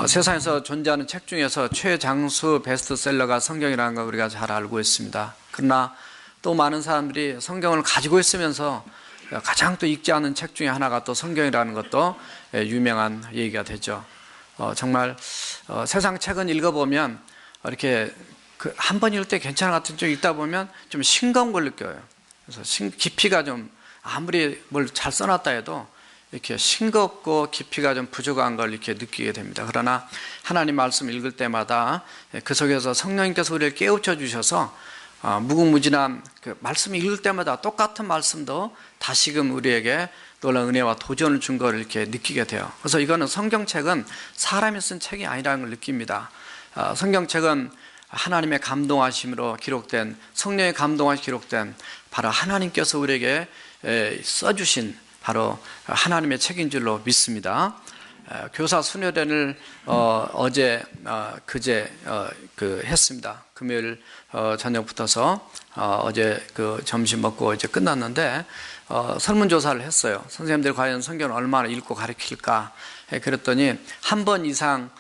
세상에서 존재하는 책 중에서 최장수 베스트셀러가 성경이라는 걸 우리가 잘 알고 있습니다. 그러나 또 많은 사람들이 성경을 가지고 있으면서 가장 또 읽지 않은 책 중에 하나가 또 성경이라는 것도 유명한 얘기가 되죠. 정말 세상 책은 읽어보면 이렇게 한 번 읽을 때 괜찮은 것 같은 쪽 읽다 보면 좀 싱거운 걸 느껴요. 그래서 깊이가 좀 아무리 뭘 잘 써놨다 해도 이렇게 싱겁고 깊이가 좀 부족한 걸 이렇게 느끼게 됩니다. 그러나 하나님 말씀 읽을 때마다 그 속에서 성령님께서 우리를 깨우쳐 주셔서 무궁무진한 그 말씀 읽을 때마다 똑같은 말씀도 다시금 우리에게 놀라운 은혜와 도전을 준 걸 이렇게 느끼게 돼요. 그래서 이거는 성경책은 사람이 쓴 책이 아니라는 걸 느낍니다. 성경책은 하나님의 감동하심으로 기록된, 성령의 감동하심으로 기록된 바로 하나님께서 우리에게 써주신 바로 하나님의 책인 줄로 믿습니다. 교사 수녀련을 어제 그제 했습니다. 금요일 저녁부터서 어제 그 점심 먹고 이제 끝났는데 설문조사를 했어요. 선생님들 과연 성경을 얼마나 읽고 가르칠까? 그랬더니 한 번 이상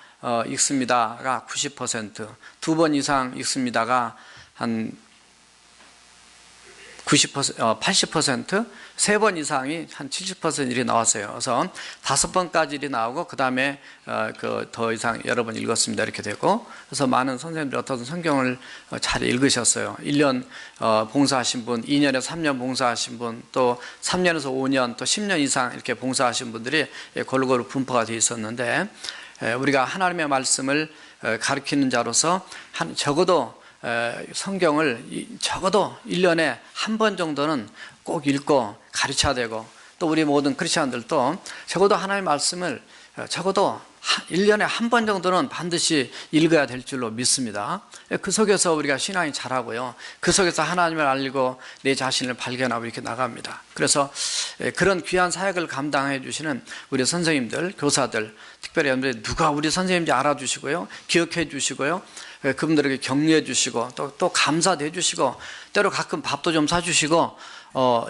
읽습니다가 90%, 두 번 이상 읽습니다가 한 80%, 세 번 이상이 한 70% 일이 나왔어요. 그래서 5번까지 일이 나오고 그 다음에 더 이상 여러 번 읽었습니다 이렇게 되고, 그래서 많은 선생님들이 어떤 성경을 잘 읽으셨어요. 1년 봉사하신 분, 2년에서 3년 봉사하신 분, 또 3년에서 5년, 또 10년 이상 이렇게 봉사하신 분들이 골고루 분포가 되어 있었는데, 우리가 하나님의 말씀을 가르치는 자로서 적어도 성경을 적어도 1년에 한 번 정도는 꼭 읽고 가르쳐야 되고, 또 우리 모든 크리스찬들도 적어도 하나님의 말씀을 적어도 1년에 한 번 정도는 반드시 읽어야 될 줄로 믿습니다. 그 속에서 우리가 신앙이 자라고요, 그 속에서 하나님을 알고 내 자신을 발견하고 이렇게 나갑니다. 그래서 그런 귀한 사역을 감당해 주시는 우리 선생님들, 교사들, 특별히 여러분들이 누가 우리 선생님인지 알아주시고요, 기억해 주시고요, 그분들에게 격려해 주시고 또 감사도 해 주시고, 때로 가끔 밥도 좀 사주시고,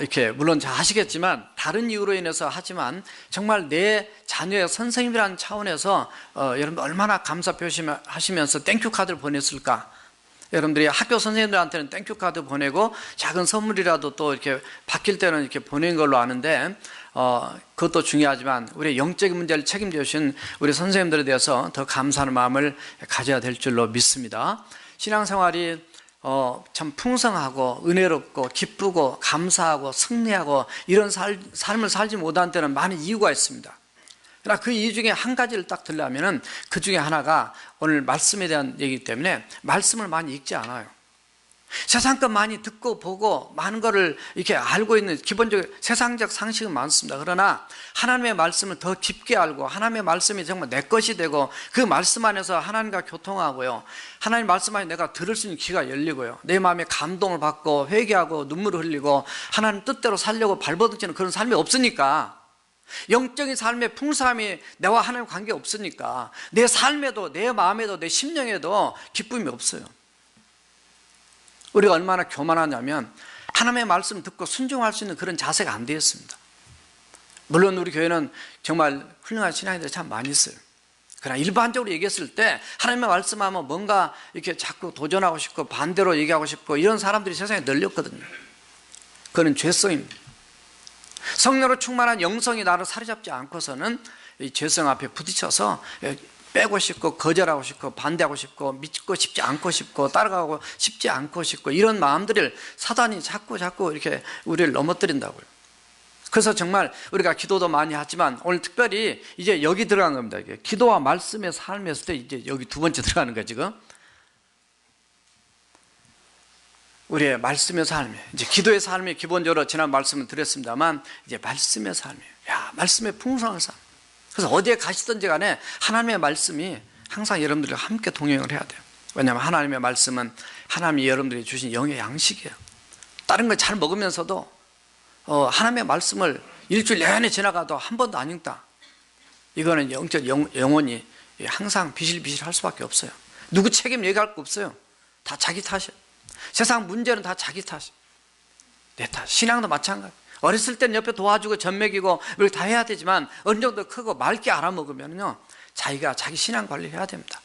이렇게 물론 잘 하시겠지만 다른 이유로 인해서 하지만 정말 내 자녀의 선생님이라는 차원에서 여러분 얼마나 감사 표시하시면서 땡큐 카드를 보냈을까. 여러분들이 학교 선생님들한테는 땡큐 카드 보내고 작은 선물이라도 또 이렇게 바뀔 때는 이렇게 보낸 걸로 아는데, 그것도 중요하지만 우리 영적인 문제를 책임져 주신 우리 선생님들에 대해서 더 감사하는 마음을 가져야 될 줄로 믿습니다. 신앙생활이 참 풍성하고 은혜롭고 기쁘고 감사하고 승리하고 이런 삶을 살지 못한 때는 많은 이유가 있습니다. 그러나 그 이유 중에 한 가지를 딱 들려면은 그 중에 하나가 오늘 말씀에 대한 얘기이기 때문에 말씀을 많이 읽지 않아요. 세상 것 많이 듣고 보고 많은 거를 이렇게 알고 있는 기본적인 세상적 상식은 많습니다. 그러나 하나님의 말씀을 더 깊게 알고 하나님의 말씀이 정말 내 것이 되고 그 말씀 안에서 하나님과 교통하고요, 하나님 말씀 안에 내가 들을 수 있는 귀가 열리고요, 내 마음에 감동을 받고 회개하고 눈물을 흘리고 하나님 뜻대로 살려고 발버둥치는 그런 삶이 없으니까, 영적인 삶의 풍성함이 내와 하나님 관계 없으니까 내 삶에도 내 마음에도 내 심령에도 기쁨이 없어요. 우리가 얼마나 교만하냐면 하나님의 말씀 듣고 순종할 수 있는 그런 자세가 안 되어 있습니다. 물론 우리 교회는 정말 훌륭한 신앙인들이 참 많이 있어요. 그러나 일반적으로 얘기했을 때 하나님의 말씀하면 뭔가 이렇게 자꾸 도전하고 싶고 반대로 얘기하고 싶고 이런 사람들이 세상에 널렸거든요. 그건 죄성입니다. 성령으로 충만한 영성이 나를 사로잡지 않고서는 이 죄성 앞에 부딪혀서 빼고 싶고 거절하고 싶고 반대하고 싶고 믿고 싶지 않고 싶고 따라가고 싶지 않고 싶고 이런 마음들을 사단이 자꾸 이렇게 우리를 넘어뜨린다고요. 그래서 정말 우리가 기도도 많이 하지만 오늘 특별히 이제 여기 들어간 겁니다. 이게 기도와 말씀의 삶에 있을 때 이제 여기 두 번째 들어가는 거예요. 지금 우리의 말씀의 삶이, 이제 기도의 삶이 기본적으로 지난 말씀을 드렸습니다만 이제 말씀의 삶이에요. 말씀의 풍성한 삶. 그래서 어디에 가시든지 간에 하나님의 말씀이 항상 여러분들과 함께 동행을 해야 돼요. 왜냐하면 하나님의 말씀은 하나님이 여러분들이 주신 영의 양식이에요. 다른 걸 잘 먹으면서도 하나님의 말씀을 일주일 내내 지나가도 한 번도 안 읽다, 이거는 영혼이 항상 비실비실 할 수밖에 없어요. 누구 책임 얘기할 거 없어요. 다 자기 탓이에요. 세상 문제는 다 자기 탓이에요. 내 탓. 신앙도 마찬가지. 어렸을 때는 옆에 도와주고 젖먹이고 이렇게 다 해야 되지만 어느 정도 크고 맑게 알아먹으면요 자기가 자기 신앙 관리를 해야 됩니다.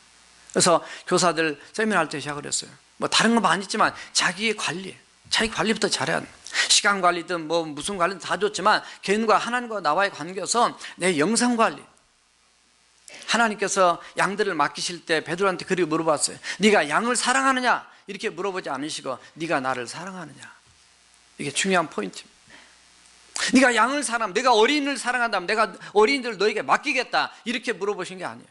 그래서 교사들 세미나 할 때 시작을 했어요. 뭐 다른 건 많이 있지만 자기 관리부터 잘해야 돼요. 시간 관리든 뭐 무슨 관리든 다 좋지만 개인과 하나님과 나와의 관계에서 내 영성 관리. 하나님께서 양들을 맡기실 때 베드로한테 그렇게 물어봤어요. 네가 양을 사랑하느냐? 이렇게 물어보지 않으시고 네가 나를 사랑하느냐? 이게 중요한 포인트입니다. 네가 양을 사랑하면, 내가 어린이를 사랑한다면 내가 어린이들 너에게 맡기겠다 이렇게 물어보신 게 아니에요.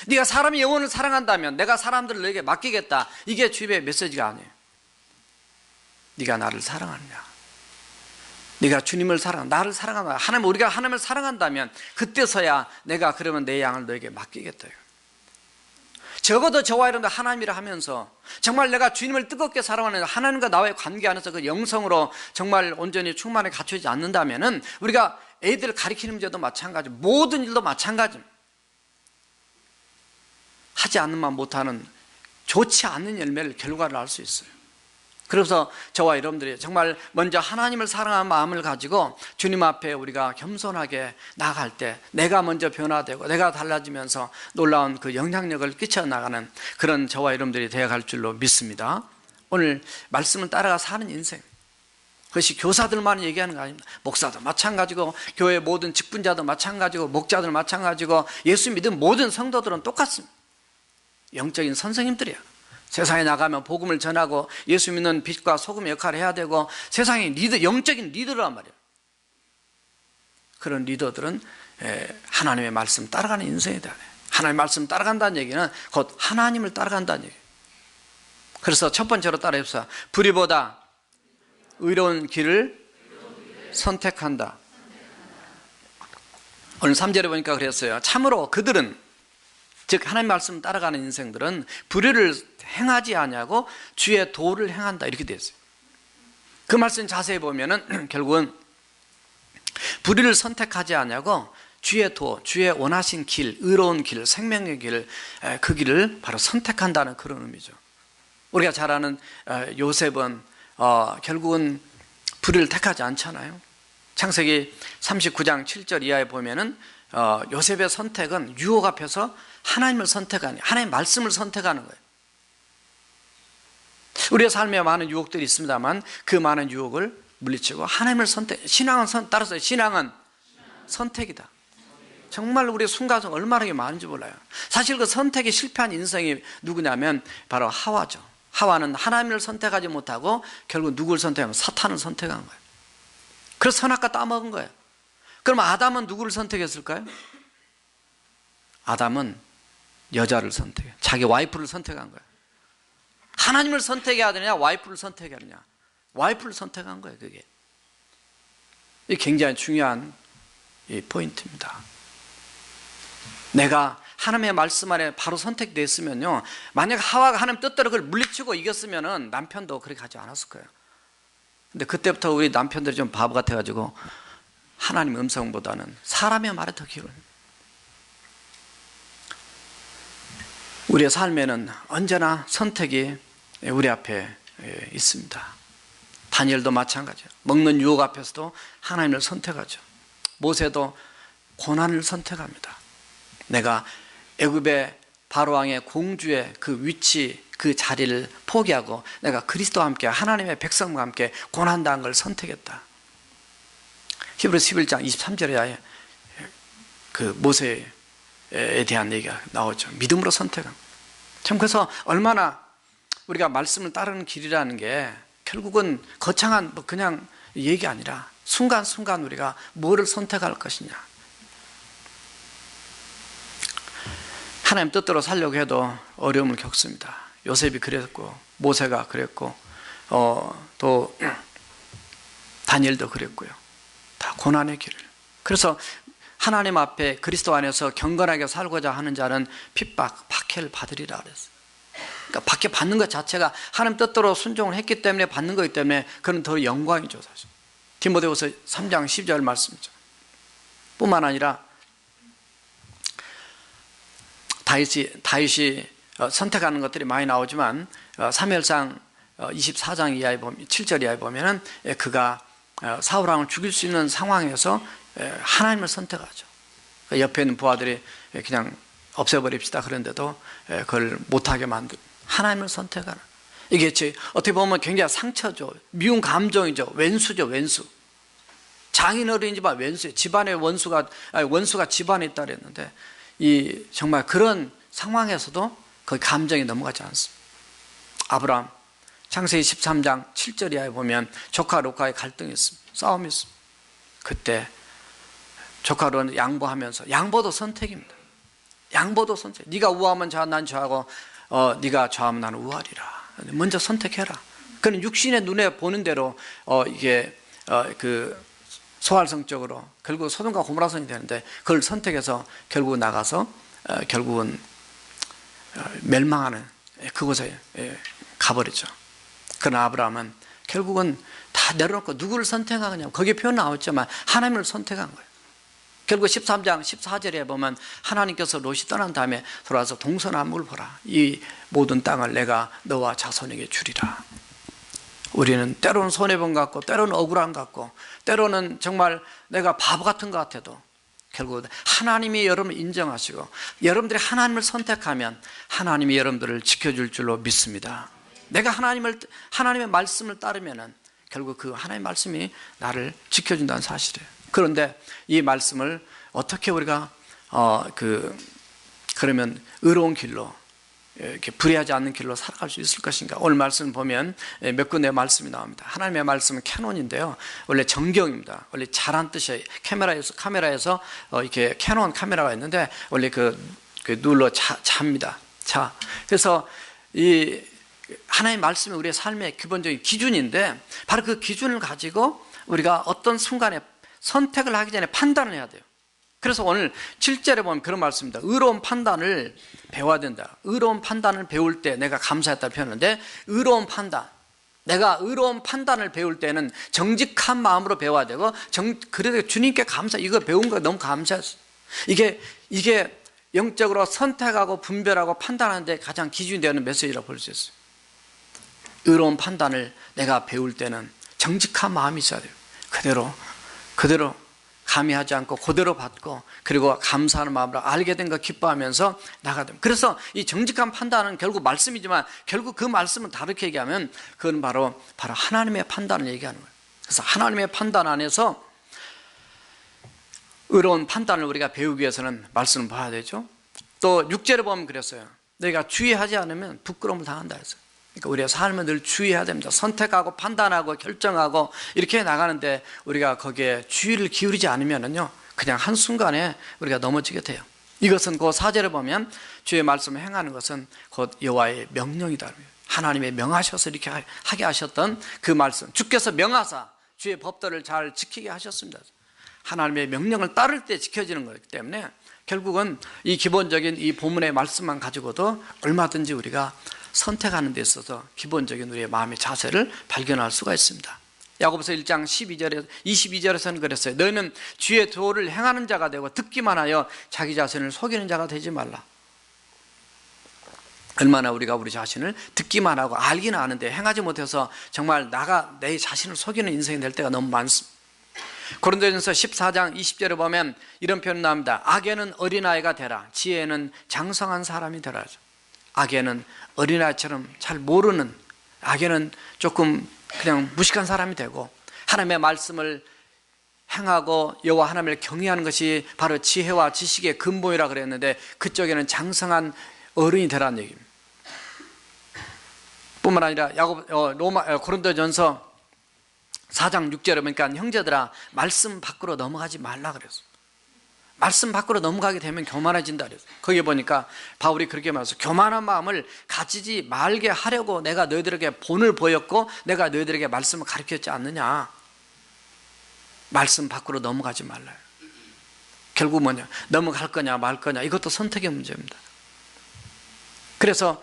네가 사람의 영혼을 사랑한다면 내가 사람들을 너에게 맡기겠다, 이게 주님의 메시지가 아니에요. 네가 나를 사랑하느냐? 네가 주님을 나를 사랑한다. 하나님, 우리가 하나님을 사랑한다면 그때서야 내가 그러면 내 양을 너에게 맡기겠다. 적어도 저와 여러분들 하나님이라 하면서 정말 내가 주님을 뜨겁게 사랑하는 하나님과 나와의 관계 안에서 그 영성으로 정말 온전히 충만히 갖춰지지 않는다면은 우리가 애들 가르치는 문제도 마찬가지, 모든 일도 마찬가지, 하지 않는만 못하는 좋지 않는 열매를 결과를 알 수 있어요. 그래서 저와 여러분들이 정말 먼저 하나님을 사랑하는 마음을 가지고 주님 앞에 우리가 겸손하게 나아갈 때 내가 먼저 변화되고 내가 달라지면서 놀라운 그 영향력을 끼쳐나가는 그런 저와 여러분들이 되어갈 줄로 믿습니다. 오늘 말씀을 따라가 사는 인생, 그것이 교사들만 얘기하는 거 아닙니다. 목사도 마찬가지고 교회 모든 직분자도 마찬가지고 목자들 마찬가지고 예수 믿은 모든 성도들은 똑같습니다. 영적인 선생님들이야. 세상에 나가면 복음을 전하고 예수 믿는 빛과 소금의 역할을 해야 되고 세상의 리더, 영적인 리더란 말이에요. 그런 리더들은 하나님의 말씀 따라가는 인생이 돼야 돼요. 하나님의 말씀 따라간다는 얘기는 곧 하나님을 따라간다는 얘기예요. 그래서 첫 번째로 따라해봅시다. 불의보다 의로운 길을 선택한다. 오늘 3절에 보니까 그랬어요. 참으로 그들은, 즉 하나님 말씀 따라가는 인생들은 불의를 행하지 아니하고 주의 도를 행한다, 이렇게 되어 있어요. 그 말씀 자세히 보면은 결국은 불의를 선택하지 아니하고 주의 도, 주의 원하신 길, 의로운 길, 생명의 길, 그 길을 바로 선택한다는 그런 의미죠. 우리가 잘 아는 요셉은 결국은 불의를 택하지 않잖아요. 창세기 39장 7절 이하에 보면은 요셉의 선택은 유혹 앞에서 하나님을 선택하는, 하나님의 말씀을 선택하는 거예요. 우리의 삶에 많은 유혹들이 있습니다만 그 많은 유혹을 물리치고 하나님을 선택, 신앙은 따라서 신앙은 선택이다. 정말 우리 순간적 얼마나 많은지 몰라요. 사실 그 선택이 실패한 인생이 누구냐면 바로 하와죠. 하와는 하나님을 선택하지 못하고 결국 누구를 선택하면 사탄을 선택한 거예요. 그래서 선악과 따먹은 거예요. 그럼 아담은 누구를 선택했을까요? 아담은 여자를 선택해, 자기 와이프를 선택한 거예요. 하나님을 선택해야 되느냐 와이프를 선택해야 되느냐? 와이프를 선택한 거예요. 그게 이 굉장히 중요한 이 포인트입니다. 내가 하나님의 말씀 안에 바로 선택됐으면요, 만약 하와가 하나님 뜻대로 그걸 물리치고 이겼으면은 남편도 그렇게 하지 않았을 거예요. 근데 그때부터 우리 남편들이 좀 바보 같아가지고 하나님 음성보다는 사람의 말에 더 기울어요. 우리의 삶에는 언제나 선택이 우리 앞에 있습니다. 다니엘도 마찬가지예요. 먹는 유혹 앞에서도 하나님을 선택하죠. 모세도 고난을 선택합니다. 내가 애굽의 바로왕의 공주의 그 위치, 그 자리를 포기하고 내가 그리스도와 함께 하나님의 백성과 함께 고난당한 걸 선택했다. 히브리서 11장 23절에 그 모세에 대한 얘기가 나오죠. 믿음으로 선택한. 참, 그래서 얼마나 우리가 말씀을 따르는 길이라는 게 결국은 거창한 그냥 얘기 아니라 순간순간 우리가 뭐를 선택할 것이냐. 하나님 뜻대로 살려고 해도 어려움을 겪습니다. 요셉이 그랬고 모세가 그랬고 또 다니엘도 그랬고요. 다 고난의 길을. 그래서 하나님 앞에 그리스도 안에서 경건하게 살고자 하는 자는 핍박, 박해를 받으리라 그랬어요. 그러니까 박해 받는 것 자체가 하나님 뜻대로 순종을 했기 때문에 받는 거기 때문에 그는 더 영광이죠, 사실. 디모데후서 3장 12절 말씀이죠. 뿐만 아니라 다윗이 선택하는 것들이 많이 나오지만 사무엘상 24장 이하에 보면 7절 이하에 보면은 그가 사울왕을 죽일 수 있는 상황에서 하나님을 선택하죠. 옆에 있는 부하들이 그냥 없애버립시다. 그런데도 그걸 못하게 만든 하나님을 선택하는, 이게 어떻게 보면 굉장히 상처죠. 미운 감정이죠. 왼수죠. 왼수. 장인어른이지만 왼수예요. 집안에 원수가 집안에 있다 그랬는데, 정말 그런 상황에서도 그 감정이 넘어가지 않습니다. 아브라함 창세기 13장 7절 이하에 보면 조카 롯과의 갈등이 있습니다. 싸움이 있습니다. 그때 조카 롯은 양보하면서, 양보도 선택입니다. 양보도 선택. 네가 우하면 좌, 난 좌하고 네가 좌하면 나는 우하리라. 먼저 선택해라. 그는 육신의 눈에 보는 대로 그 소활성적으로 결국 소돔과 고모라성이 되는데, 그걸 선택해서 결국 나가서 결국은 멸망하는 그곳에 가버리죠. 그러나 아브라함은 결국은 다 내려놓고 누구를 선택하느냐, 거기에 표현 나왔지만 하나님을 선택한 거예요. 결국 13장 14절에 보면 하나님께서 롯이 떠난 다음에 돌아와서 동서남북을 보라. 이 모든 땅을 내가 너와 자손에게 주리라. 우리는 때로는 손해본 것 같고, 때로는 억울한 것 같고, 때로는 정말 내가 바보 같은 것 같아도 결국 하나님이 여러분을 인정하시고 여러분들이 하나님을 선택하면 하나님이 여러분들을 지켜줄 줄로 믿습니다. 내가 하나님의 말씀을 따르면은 결국 그 하나님의 말씀이 나를 지켜준다는 사실이에요. 그런데 이 말씀을 어떻게 우리가 그러면 의로운 길로, 이렇게 불의하지 않는 길로 살아갈 수 있을 것인가? 오늘 말씀 보면 몇 군데 말씀이 나옵니다. 하나님의 말씀은 캐논인데요, 원래 정경입니다. 원래 자란 뜻이에요. 카메라에서 이렇게 캐논 카메라가 있는데 원래 눌러 자입니다. 자, 그래서 이 하나님의 말씀이 우리의 삶의 기본적인 기준인데, 바로 그 기준을 가지고 우리가 어떤 순간에 선택을 하기 전에 판단을 해야 돼요. 그래서 오늘 7절에 보면 그런 말씀입니다. 의로운 판단을 배워야 된다. 의로운 판단을 배울 때 내가 감사했다 표현하는데, 의로운 판단, 내가 의로운 판단을 배울 때는 정직한 마음으로 배워야 되고, 그래도 주님께 이거 배운 거 너무 감사했어요. 이게 영적으로 선택하고 분별하고 판단하는 데 가장 기준이 되는 메시지라고 볼 수 있어요. 의로운 판단을 내가 배울 때는 정직한 마음이 있어야 돼요. 그대로 감히하지 않고 그대로 받고, 그리고 감사하는 마음으로 알게 된 거 기뻐하면서 나가야 됩니다. 그래서 이 정직한 판단은 결국 말씀이지만, 결국 그 말씀은 다르게 얘기하면 그건 바로 하나님의 판단을 얘기하는 거예요. 그래서 하나님의 판단 안에서 의로운 판단을 우리가 배우기 위해서는 말씀을 봐야 되죠. 또 6절에 보면 그랬어요. 너희가 주의하지 않으면 부끄러움을 당한다 했어요. 그러니까 우리의 삶을 늘 주의해야 됩니다. 선택하고 판단하고 결정하고 이렇게 나가는데, 우리가 거기에 주의를 기울이지 않으면요, 그냥 한순간에 우리가 넘어지게 돼요. 이것은 그 4절에 보면 주의 말씀을 행하는 것은 곧 여호와의 명령이다. 하나님의 명하셔서 이렇게 하게 하셨던 그 말씀, 주께서 명하사 주의 법도를 잘 지키게 하셨습니다. 하나님의 명령을 따를 때 지켜지는 거기 때문에 결국은 이 기본적인 이 본문의 말씀만 가지고도 얼마든지 우리가 선택하는 데 있어서 기본적인 우리의 마음의 자세를 발견할 수가 있습니다. 야고보서 1장 22절에서는 그랬어요. 너희는 주의 도를 행하는 자가 되고 듣기만 하여 자기 자신을 속이는 자가 되지 말라. 얼마나 우리가 우리 자신을 듣기만 하고 알기는 아는데 행하지 못해서 정말 내 자신을 속이는 인생이 될 때가 너무 많습니다. 고린도전서 14장 20절에 보면 이런 표현이 나옵니다. 악에는 어린아이가 되라, 지혜에는 장성한 사람이 되라. 악에는 어린아이처럼 잘 모르는, 악에는 조금 그냥 무식한 사람이 되고, 하나님의 말씀을 행하고 여호와 하나님을 경외하는 것이 바로 지혜와 지식의 근본이라 그랬는데, 그쪽에는 장성한 어른이 되라는 얘기입니다. 뿐만 아니라 고린도전서 4장 6절에 보니까 형제들아 말씀 밖으로 넘어가지 말라 그랬어요. 말씀 밖으로 넘어가게 되면 교만해진다 그랬어요. 거기에 보니까 바울이 그렇게 말했어요. 교만한 마음을 가지지 말게 하려고 내가 너희들에게 본을 보였고 내가 너희들에게 말씀을 가르쳤지 않느냐. 말씀 밖으로 넘어가지 말라요. 결국 뭐냐, 넘어갈 거냐 말 거냐, 이것도 선택의 문제입니다. 그래서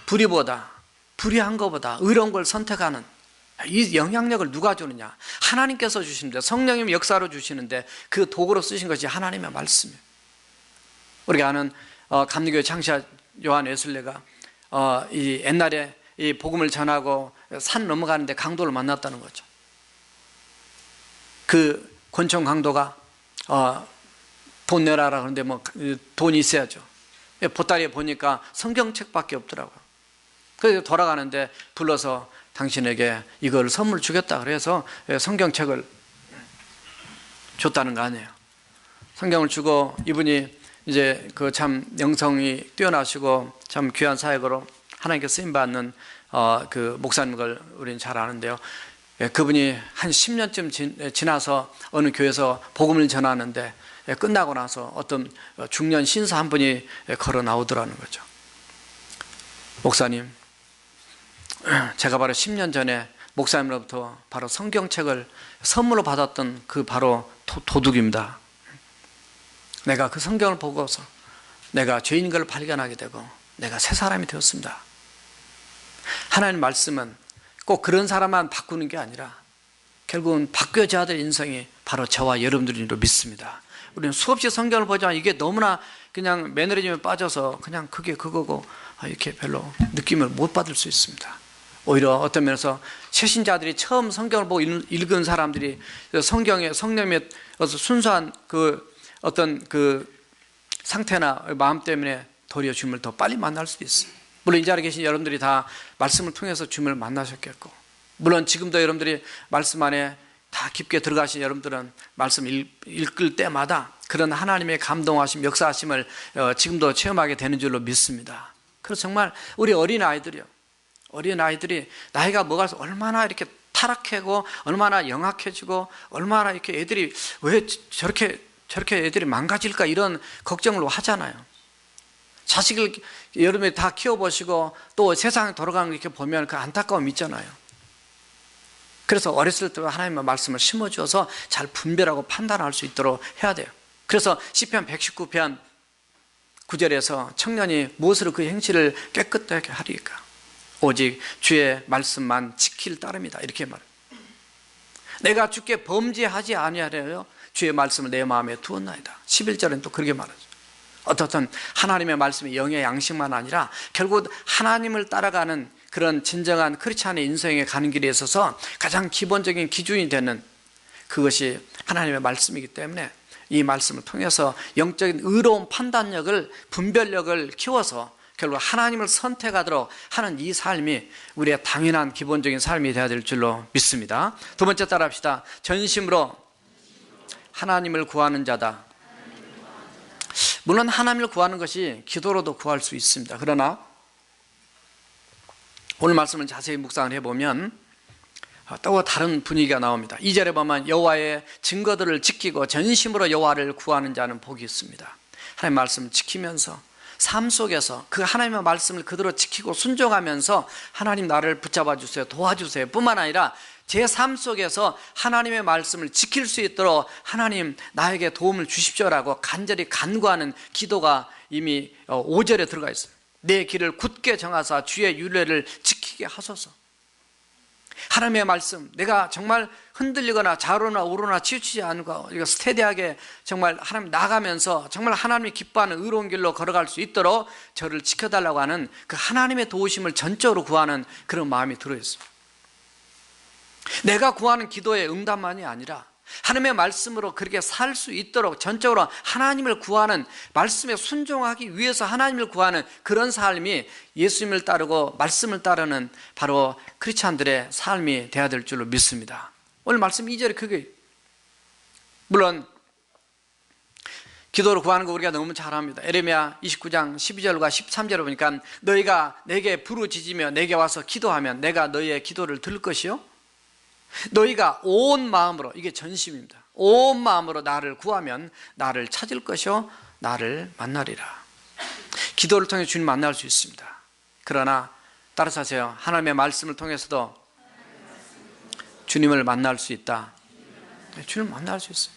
불의한 것보다 의로운 걸 선택하는 이 영향력을 누가 주느냐? 하나님께서 주시는데, 성령님 역사로 주시는데 그 도구로 쓰신 것이 하나님의 말씀이에요. 우리가 아는 감리교회 창시자 요한 웨슬레가 이 옛날에 이 복음을 전하고 산 넘어가는데 강도를 만났다는 거죠. 그 권총 강도가 돈 내라라 그러는데 뭐 돈이 있어야죠. 보따리에 보니까 성경책밖에 없더라고요. 그래서 돌아가는데 불러서 당신에게 이걸 선물 주겠다 그래서 성경책을 줬다는 거 아니에요. 성경을 주고 이분이 이제 그 참 영성이 뛰어나시고 참 귀한 사역으로 하나님께 쓰임받는 그 목사님을 우리는 잘 아는데요. 그분이 한 10년쯤 지나서 어느 교회에서 복음을 전하는데 끝나고 나서 어떤 중년 신사 한 분이 걸어 나오더라는 거죠. 목사님, 제가 바로 10년 전에 목사님으로부터 바로 성경책을 선물로 받았던 그 바로 도둑입니다. 내가 그 성경을 보고서 내가 죄인인 걸 발견하게 되고 내가 새 사람이 되었습니다. 하나님 말씀은 꼭 그런 사람만 바꾸는 게 아니라 결국은 바뀌어져야 될 인생이 바로 저와 여러분들이로 믿습니다. 우리는 수없이 성경을 보지만 이게 너무나 그냥 매너리즘에 빠져서 그냥 그게 그거고 이렇게 별로 느낌을 못 받을 수 있습니다. 오히려 어떤 면에서 새신자들이 처음 성경을 보고 읽은 사람들이 성경의 성령의 순수한 그 어떤 그 상태나 마음 때문에 도리어 주님을 더 빨리 만날 수도 있어요. 물론 이 자리에 계신 여러분들이 다 말씀을 통해서 주님을 만나셨겠고, 물론 지금도 여러분들이 말씀 안에 다 깊게 들어가신 여러분들은 말씀 읽을 때마다 그런 하나님의 감동하심, 역사하심을 지금도 체험하게 되는 줄로 믿습니다. 그래서 정말 우리 어린아이들이 나이가 먹어서 얼마나 이렇게 타락하고 얼마나 영악해지고 얼마나 이렇게 애들이 왜 저렇게 애들이 망가질까 이런 걱정을 하잖아요. 자식을 여러분이 다 키워보시고 또 세상에 돌아가는 거 이렇게 보면 그 안타까움이 있잖아요. 그래서 어렸을 때 하나님의 말씀을 심어주어서 잘 분별하고 판단할 수 있도록 해야 돼요. 그래서 시편 119편 9절에서 청년이 무엇으로 그 행실을 깨끗하게 하리까? 오직 주의 말씀만 지킬 따름이다 이렇게 말해요. 내가 주께 범죄하지 아니하려여 주의 말씀을 내 마음에 두었나이다. 11절엔 또 그렇게 말하죠. 어떻든 하나님의 말씀이 영의 양식만 아니라 결국 하나님을 따라가는 그런 진정한 크리스찬의 인생에 가는 길에 있어서 가장 기본적인 기준이 되는 그것이 하나님의 말씀이기 때문에 이 말씀을 통해서 영적인 의로운 판단력을, 분별력을 키워서 결국 하나님을 선택하도록 하는 이 삶이 우리의 당연한 기본적인 삶이 되어야 될 줄로 믿습니다. 두 번째 따라 합시다. 전심으로 하나님을 구하는 자다. 물론 하나님을 구하는 것이 기도로도 구할 수 있습니다. 그러나 오늘 말씀을 자세히 묵상을 해보면 또 다른 분위기가 나옵니다. 2절에 보면 여호와의 증거들을 지키고 전심으로 여호와를 구하는 자는 복이 있습니다. 하나님의 말씀을 지키면서 삶 속에서 그 하나님의 말씀을 그대로 지키고 순종하면서 하나님 나를 붙잡아 주세요, 도와주세요 뿐만 아니라 제 삶 속에서 하나님의 말씀을 지킬 수 있도록 하나님 나에게 도움을 주십시오라고 간절히 간구하는 기도가 이미 5절에 들어가 있어요. 내 길을 굳게 정하사 주의 율례를 지키게 하소서. 하나님의 말씀, 내가 정말 흔들리거나 좌로나 우로나 치우치지 않고 스테디하게 정말 하나님 나가면서 정말 하나님이 기뻐하는 의로운 길로 걸어갈 수 있도록 저를 지켜달라고 하는 그 하나님의 도우심을 전적으로 구하는 그런 마음이 들어있습니다. 내가 구하는 기도의 응답만이 아니라 하나님의 말씀으로 그렇게 살 수 있도록 전적으로 하나님을 구하는, 말씀에 순종하기 위해서 하나님을 구하는 그런 삶이 예수님을 따르고 말씀을 따르는 바로 크리스찬들의 삶이 되어야 될 줄로 믿습니다. 오늘 말씀 2절에 그게, 물론 기도로 구하는 거 우리가 너무 잘합니다. 에레미야 29장 12절과 13절을 보니까 너희가 내게 부르짖으며 내게 와서 기도하면 내가 너희의 기도를 들을 것이요 너희가 온 마음으로, 이게 전심입니다. 온 마음으로 나를 구하면 나를 찾을 것이요 나를 만나리라. 기도를 통해 주님 만날 수 있습니다. 그러나 따라서 하세요. 하나님의 말씀을 통해서도 주님을 만날 수 있다. 주님을 만날 수 있어요.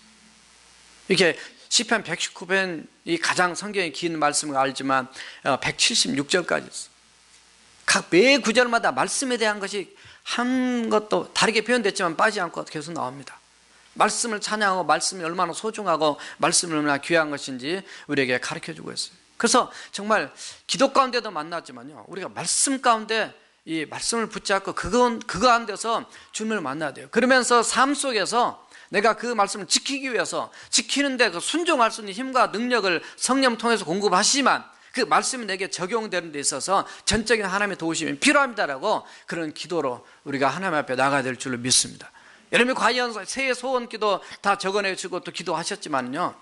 이렇게 시편 119편이 가장 성경에 긴 말씀을 알지만 176절까지 있어요. 각 매 구절마다 말씀에 대한 것이 한 것도 다르게 표현됐지만 빠지지 않고 계속 나옵니다. 말씀을 찬양하고 말씀이 얼마나 소중하고 말씀이 얼마나 귀한 것인지 우리에게 가르쳐주고 있어요. 그래서 정말 기도 가운데도 만났지만요, 우리가 말씀 가운데 이 말씀을 붙잡고 그거 가운데서 주님을 만나야 돼요. 그러면서 삶 속에서 내가 그 말씀을 지키기 위해서 지키는데 그 순종할 수 있는 힘과 능력을 성령 통해서 공급하시지만 그 말씀이 내게 적용되는 데 있어서 전적인 하나님의 도우심이 필요합니다라고 그런 기도로 우리가 하나님 앞에 나가야 될 줄로 믿습니다. 여러분이 과연 새해 소원 기도 다 적어내주고 또 기도하셨지만요,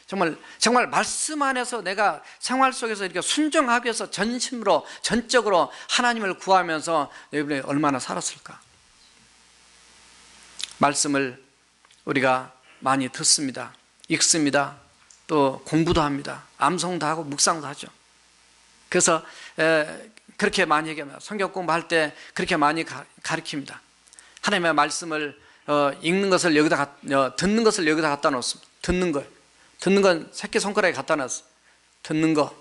정말 말씀 안에서 내가 생활 속에서 이렇게 순종하기 위해서 전심으로 전적으로 하나님을 구하면서 여러분이 얼마나 살았을까? 말씀을 우리가 많이 듣습니다. 읽습니다. 또 공부도 합니다. 암송도 하고 묵상도 하죠. 그래서 그렇게 많이 얘기합니다. 성경 공부할 때 그렇게 많이 가르칩니다. 하나님의 말씀을 읽는 것을 여기다 듣는 것을 여기다 갖다 놓습니다. 듣는 건 새끼손가락에 갖다 놨어요. 듣는 거,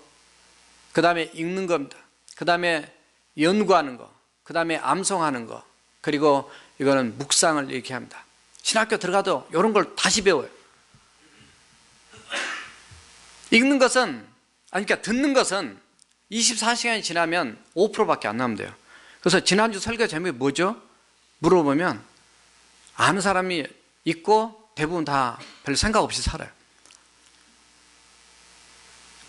그 다음에 읽는 겁니다. 그 다음에 연구하는 거, 그 다음에 암송하는 거, 그리고 이거는 묵상을 얘기합니다. 신학교 들어가도 이런 걸 다시 배워요. 읽는 것은, 그러니까 듣는 것은 24시간이 지나면 5%밖에 안 남으면 돼요. 그래서 지난주 설교 제목이 뭐죠? 물어보면 아는 사람이 있고 대부분 다 별 생각 없이 살아요.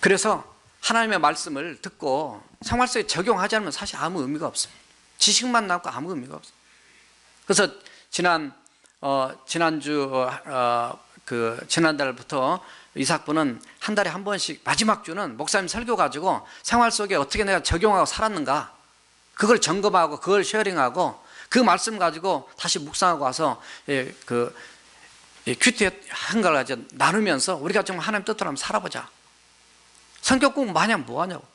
그래서 하나님의 말씀을 듣고 생활 속에 적용하지 않으면 사실 아무 의미가 없습니다. 지식만 남고 아무 의미가 없어요. 그래서 지난달부터 이삭부는 한 달에 한 번씩 마지막 주는 목사님 설교 가지고 생활 속에 어떻게 내가 적용하고 살았는가, 그걸 점검하고 그걸 쉐어링하고 그 말씀 가지고 다시 묵상하고 와서 큐티한 걸 가지고 나누면서 우리가 정말 하나님 뜻대로 한번 살아보자. 성격 공부 마냥 뭐하냐고.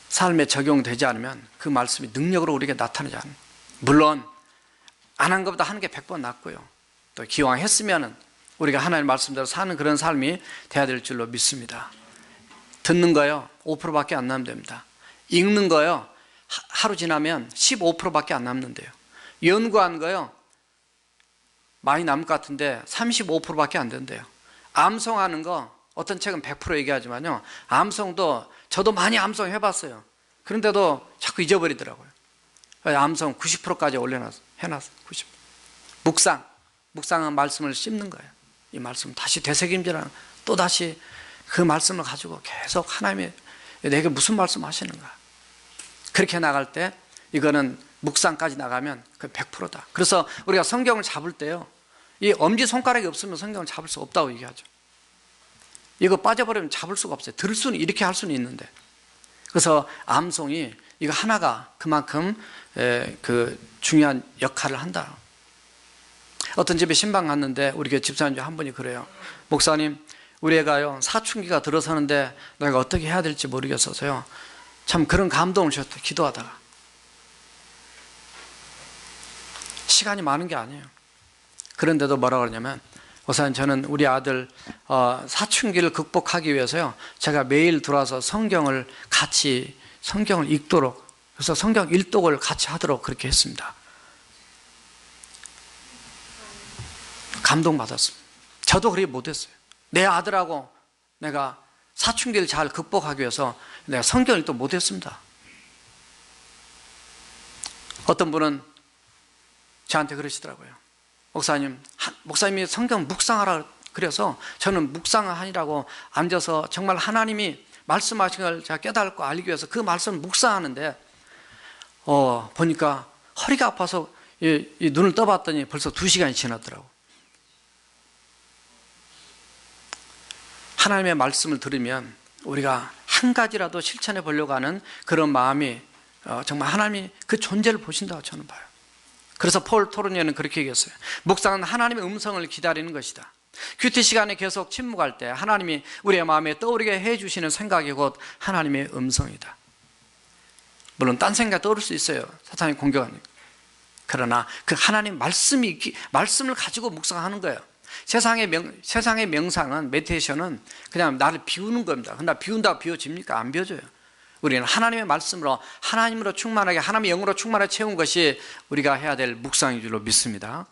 삶에 적용되지 않으면 그 말씀이 능력으로 우리에게 나타나지 않아요. 물론 안 한 것보다 하는 게 100번 낫고요, 또 기왕 했으면 우리가 하나님의 말씀대로 사는 그런 삶이 돼야 될 줄로 믿습니다. 듣는 거요 5%밖에 안 남으면 됩니다. 읽는 거요 하루 지나면 15%밖에 안 남는데요. 연구한 거요 많이 남을 것 같은데 35%밖에 안 된대요. 암송하는 거 어떤 책은 100% 얘기하지만요, 암송도 저도 많이 암송 해봤어요. 그런데도 자꾸 잊어버리더라고요. 암송 90%까지 해놨어요. 90%. 묵상은 말씀을 씹는 거예요. 이 말씀 다시 되새김질하는, 또 다시 그 말씀을 가지고 계속 하나님이 내게 무슨 말씀 하시는가. 그렇게 나갈 때 이거는 묵상까지 나가면 그 100%다. 그래서 우리가 성경을 잡을 때요, 이 엄지손가락이 없으면 성경을 잡을 수 없다고 얘기하죠. 이거 빠져버리면 잡을 수가 없어요. 들을 수는, 이렇게 할 수는 있는데. 그래서 암송이 이거 하나가 그만큼 그 중요한 역할을 한다. 어떤 집에 신방 갔는데 우리 교회 집사님 중 한 분이 그래요. 목사님, 우리 애가요 사춘기가 들어서는데 내가 어떻게 해야 될지 모르겠어서요, 참 그런 감동을 주셨다. 기도하다가. 시간이 많은 게 아니에요. 그런데도 뭐라고 그러냐면, 목사님, 저는 우리 아들 사춘기를 극복하기 위해서요, 제가 매일 들어와서 성경을 읽도록, 그래서 성경 일독을 같이 하도록 그렇게 했습니다. 감동받았습니다. 저도 그렇게 못했어요. 내 아들하고 내가 사춘기를 잘 극복하기 위해서 내가 성경을 또 못했습니다. 어떤 분은 저한테 그러시더라고요. 목사님이 성경 묵상하라 그래서 저는 묵상하니라고 앉아서 정말 하나님이 말씀하신 걸 제가 깨닫고 알기 위해서 그 말씀을 묵상하는데 보니까 허리가 아파서 이 눈을 떠봤더니 벌써 2시간이 지났더라고. 하나님의 말씀을 들으면 우리가 한 가지라도 실천해 보려고 하는 그런 마음이 정말 하나님이 그 존재를 보신다고 저는 봐요. 그래서 폴 토르니에는 그렇게 얘기했어요. 묵상은 하나님의 음성을 기다리는 것이다. 큐티 시간에 계속 침묵할 때 하나님이 우리의 마음에 떠오르게 해주시는 생각이 곧 하나님의 음성이다. 물론 딴 생각 떠오를 수 있어요. 사탄이 공격하니까. 그러나 그 하나님 말씀을 가지고 묵상하는 거예요. 세상의 명상은, 메디테이션은 그냥 나를 비우는 겁니다. 근데 비운다고 비워집니까? 안 비워져요. 우리는 하나님의 말씀으로, 하나님으로 충만하게, 하나님의 영으로 충만하게 채운 것이 우리가 해야 될 묵상인 줄로 믿습니다.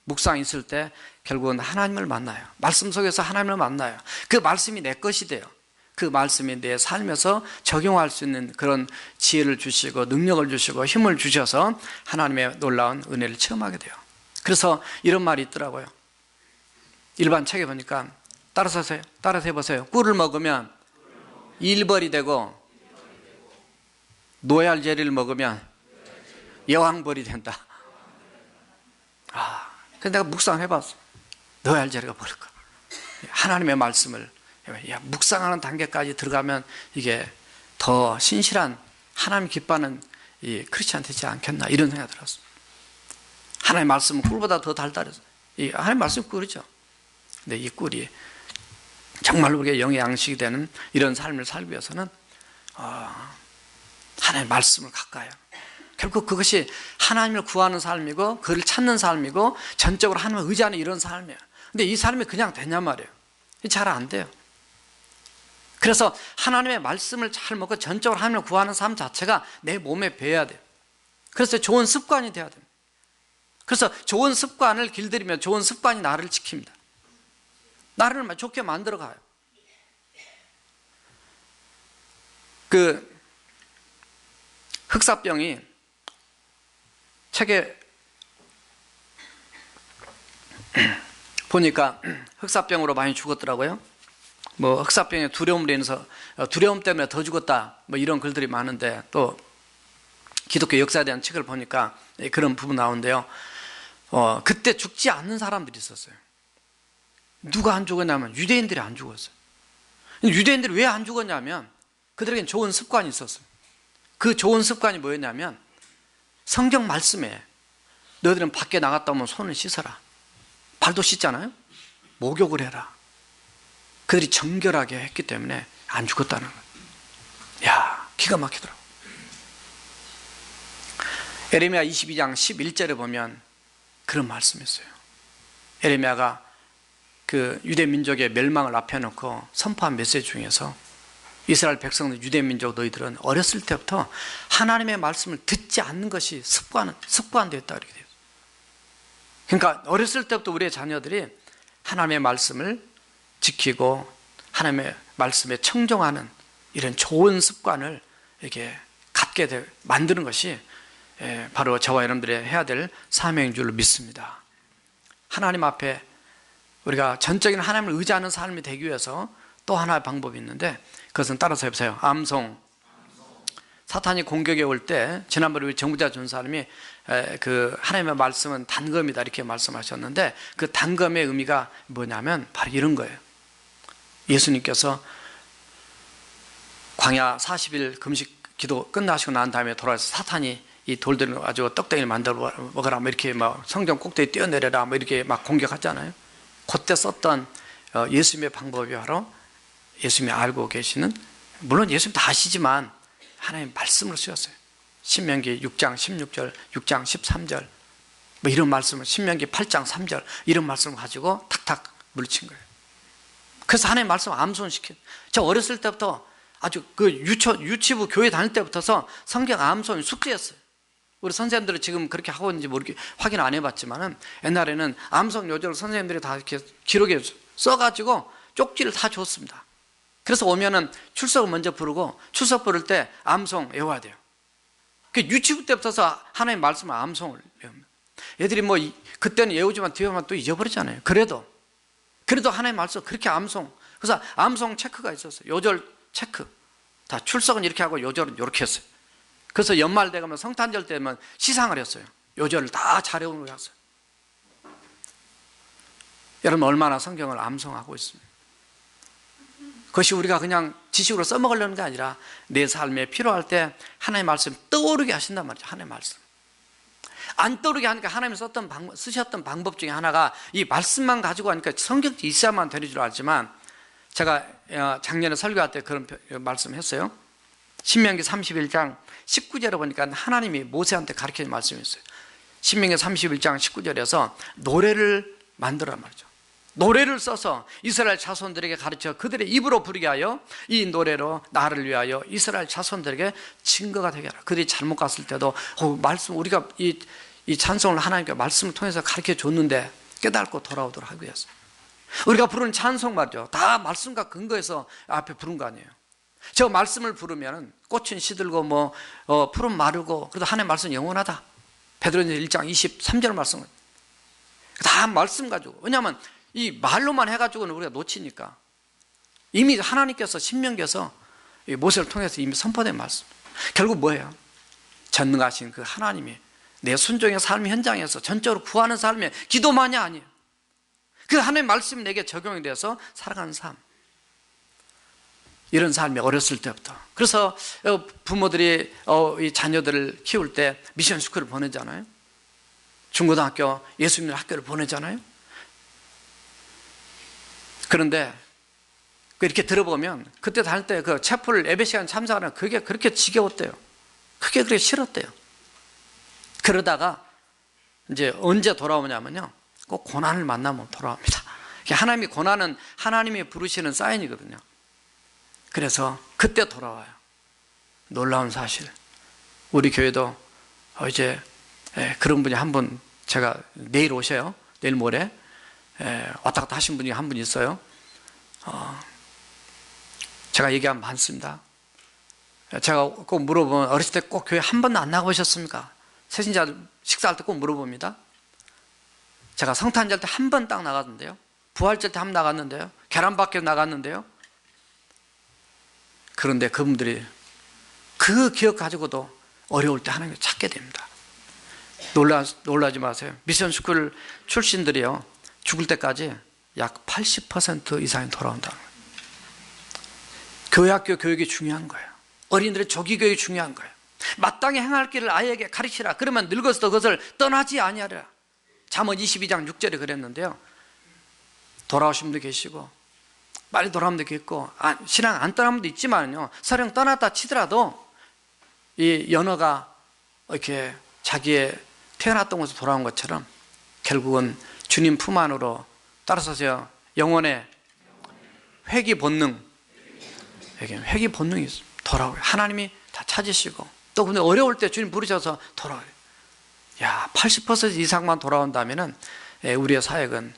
묵상이 있을 때 결국은 하나님을 만나요. 말씀 속에서 하나님을 만나요. 그 말씀이 내 것이 돼요. 그 말씀이 내 삶에서 적용할 수 있는 그런 지혜를 주시고 능력을 주시고 힘을 주셔서 하나님의 놀라운 은혜를 체험하게 돼요. 그래서 이런 말이 있더라고요. 일반 책에 보니까 따라서 해보세요. 꿀을 먹으면 일벌이 되고 노예할 재리를 먹으면 여왕벌이 된다. 그래서 내가 묵상을 해봤어. 노예할 재리가 뭘까? 하나님의 말씀을 묵상하는 단계까지 들어가면 이게 더 신실한 하나님 기뻐하는 이 크리스찬 되지 않겠나 이런 생각이 들었어. 하나님의 말씀은 꿀보다 더 달달해서 하나님의 말씀은 꿀이죠. 근데 이 꿀이 정말 우리의 영의 양식이 되는 이런 삶을 살기 위해서는 하나님의 말씀을 가까이 결국 그것이 하나님을 구하는 삶이고 그를 찾는 삶이고 전적으로 하나님을 의지하는 이런 삶이에요. 근데 이 삶이 그냥 되냔 말이에요. 잘 안 돼요. 그래서 하나님의 말씀을 잘 먹고 전적으로 하나님을 구하는 삶 자체가 내 몸에 배어야 돼요. 그래서 좋은 습관이 돼야 됩니다. 그래서 좋은 습관을 길들이면 좋은 습관이 나를 지킵니다. 나를 좋게 만들어 가요. 그 흑사병이 책에 보니까 흑사병으로 많이 죽었더라고요. 뭐 흑사병의 두려움으로 인해서 두려움 때문에 더 죽었다 뭐 이런 글들이 많은데 또 기독교 역사에 대한 책을 보니까 그런 부분 나오는데요. 그때 죽지 않는 사람들이 있었어요. 누가 안 죽었냐면 유대인들이 안 죽었어요. 유대인들이 왜 안 죽었냐면 그들에겐 좋은 습관이 있었어요. 그 좋은 습관이 뭐였냐면 성경 말씀에 너희들은 밖에 나갔다 오면 손을 씻어라. 발도 씻잖아요. 목욕을 해라. 그들이 정결하게 했기 때문에 안 죽었다는 거예요. 야, 기가 막히더라고요. 에레미야 22장 11절에 보면 그런 말씀이 있어요. 에레미야가 그 유대 민족의 멸망을 앞에 놓고 선포한 메시지 중에서 이스라엘 백성들, 유대 민족 너희들은 어렸을 때부터 하나님의 말씀을 듣지 않는 것이 습관되었다 이렇게 돼요. 그러니까 어렸을 때부터 우리의 자녀들이 하나님의 말씀을 지키고 하나님의 말씀에 청종하는 이런 좋은 습관을 이렇게 갖게 만드는 것이 바로 저와 여러분들이 해야 될 사명인 줄로 믿습니다. 하나님 앞에 우리가 전적인 하나님을 의지하는 삶이 되기 위해서 또 하나의 방법이 있는데 그것은 따라서 해보세요. 암송. 사탄이 공격에 올 때 지난번에 우리 정부자 전사님이 그 하나님의 말씀은 단검이다 이렇게 말씀하셨는데 그 단검의 의미가 뭐냐면 바로 이런 거예요. 예수님께서 광야 40일 금식 기도 끝나시고 난 다음에 돌아와서 사탄이 이 돌들을 가지고 떡덩이를 만들어 먹으라 뭐 이렇게 막 성전 꼭대기 뛰어내려라 뭐 이렇게 막 공격하잖아요. 그때 썼던 예수님의 방법이 바로 예수님이 알고 계시는, 물론 예수님 다 아시지만 하나님의 말씀으로 쓰였어요. 신명기 6장 16절, 6장 13절 뭐 이런 말씀을, 신명기 8장 3절 이런 말씀을 가지고 탁탁 물리친 거예요. 그래서 하나님의 말씀을 암송시킨. 저 어렸을 때부터 아주 그 유치부 교회 다닐 때부터서 성경 암송이 숙제였어요. 우리 선생님들은 지금 그렇게 하고 있는지 모르게 확인 안 해봤지만은 옛날에는 암송 요절을 선생님들이 다 이렇게 기록에 써가지고 쪽지를 다 줬습니다. 그래서 오면은 출석을 먼저 부르고 출석 부를 때 암송 외워야 돼요. 그 유치부 때부터 하나님의 말씀을 암송을 외웁니다. 애들이 뭐 그때는 외우지만 뒤에 오면 또 잊어버리잖아요. 그래도 하나님의 말씀 그렇게 암송. 그래서 암송 체크가 있었어요. 요절 체크. 다 출석은 이렇게 하고 요절은 이렇게 했어요. 그래서 연말 되면 성탄절 때면 시상을 했어요. 요절을 다 잘 외우는 거였어요. 여러분 얼마나 성경을 암송하고 있습니다. 그것이 우리가 그냥 지식으로 써먹으려는 게 아니라 내 삶에 필요할 때 하나님의 말씀 떠오르게 하신단 말이죠. 하나님의 말씀 안 떠오르게 하니까 하나님이 쓰셨던 방법 중에 하나가 이 말씀만 가지고 하니까 성경이 있어야만 되는 줄 알지만, 제가 작년에 설교할 때 그런 말씀했어요. 신명기 31장 19절에 보니까 하나님이 모세한테 가르치는 말씀이 있어요. 신명기 31장 19절에서 노래를 만들어란 말이죠. 노래를 써서 이스라엘 자손들에게 가르쳐 그들의 입으로 부르게 하여 이 노래로 나를 위하여 이스라엘 자손들에게 증거가 되게 하라. 그들이 잘못 갔을 때도 말씀, 우리가 이 찬송을 하나님께 말씀을 통해서 가르쳐 줬는데 깨닫고 돌아오도록 하기 위해서 우리가 부르는 찬송 말이죠. 다 말씀과 근거해서 앞에 부른 거 아니에요. 저 말씀을 부르면 꽃은 시들고 풀은 마르고 그래도 하나님의 말씀 영원하다. 베드로전서 1장 23절 말씀 다 말씀 가지고. 왜냐하면 이 말로만 해가지고는 우리가 놓치니까. 이미 하나님께서 신명기에서 이 모세를 통해서 이미 선포된 말씀. 결국 뭐예요? 전능하신 그 하나님이 내 순종의 삶 현장에서 전적으로 구하는 삶이 기도만이 아니에요. 그 하나님의 말씀이 내게 적용이 돼서 살아가는 삶. 이런 삶이 어렸을 때부터. 그래서 부모들이 이 자녀들을 키울 때 미션 스쿨을 보내잖아요. 중고등학교 예수님 학교를 보내잖아요. 그런데 이렇게 들어보면 그때 다닐 때 그 채플 예배 시간 참석하는 그게 그렇게 지겨웠대요. 그게 그렇게 싫었대요. 그러다가 이제 언제 돌아오냐면요, 꼭 고난을 만나면 돌아옵니다. 하나님이 고난은 하나님이 부르시는 사인이거든요. 그래서 그때 돌아와요. 놀라운 사실. 우리 교회도 이제 그런 분이 한 분, 제가 내일 오셔요. 내일 모레 왔다 갔다 하신 분이 한 분 있어요. 제가 얘기하면 많습니다. 제가 꼭 물어보면 어렸을 때 꼭 교회 한 번도 안 나가보셨습니까? 새신자 식사할 때 꼭 물어봅니다. 제가 성탄절 때 한 번 딱 나갔는데요, 부활절 때 한 번 나갔는데요, 계란밖에 나갔는데요. 그런데 그분들이 그 기억 가지고도 어려울 때 하나님을 찾게 됩니다. 놀라지 마세요. 미션 스쿨 출신들이요, 죽을 때까지 약 80% 이상이 돌아온다는 거예요. 교회학교 교육이 중요한 거예요. 어린이들의 조기 교육이 중요한 거예요. 마땅히 행할 길을 아이에게 가르치라. 그러면 늙어서도 그것을 떠나지 아니하리라. 잠언 22장 6절에 그랬는데요, 돌아오신 분도 계시고 빨리 돌아오는 분도 있고, 신앙 안 떠나는 분도 있지만요, 설령 떠났다 치더라도 이 연어가 이렇게 자기의 태어났던 곳에서 돌아온 것처럼 결국은 주님 품 안으로, 따라서요, 영혼의 회귀 본능, 회귀 본능이 있어요. 돌아오요. 하나님이 다 찾으시고, 또 근데 어려울 때 주님 부르셔서 돌아와요. 야, 80% 이상만 돌아온다면은 우리의 사역은